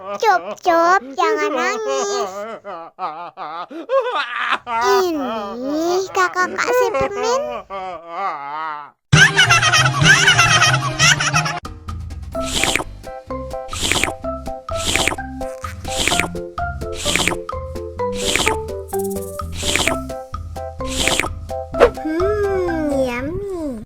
Cup, cup, jangan nangis. Ini kakak kasih permen. Yummy.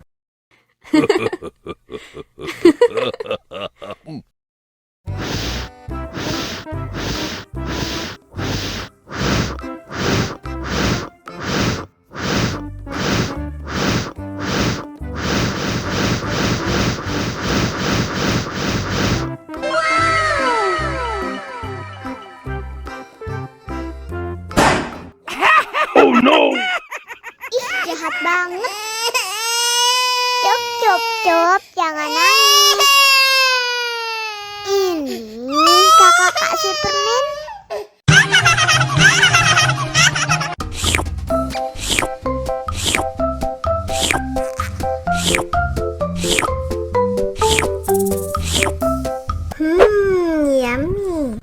Oh no! Ih, jahat banget. Cup, cup, cup, jangan nangis. Ini kakak kasih permen. Yummy.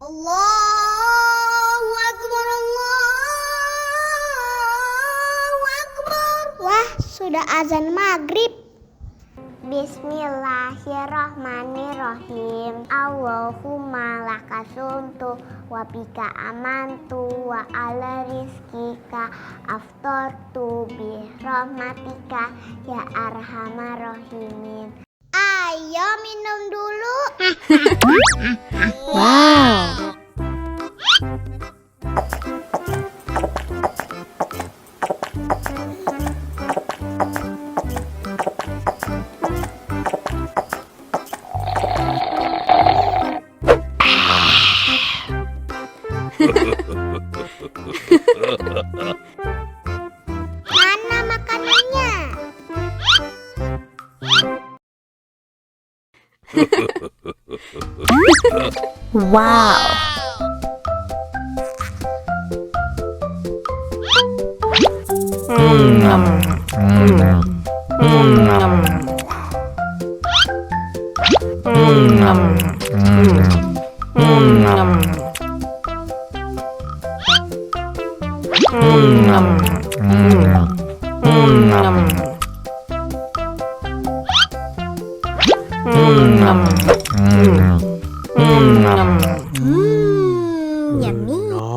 Allahu Akbar, Allahu Akbar. Wah, sudah azan maghrib. Bismillahirrahmanirrahim. Allahumma lakasumtu wa bika amantu wa ala rizkika aftortu bi rahmatika ya arhamar rahimin. Ayo minum dulu. Wow. Mana makanannya? Wow. Yummy. No.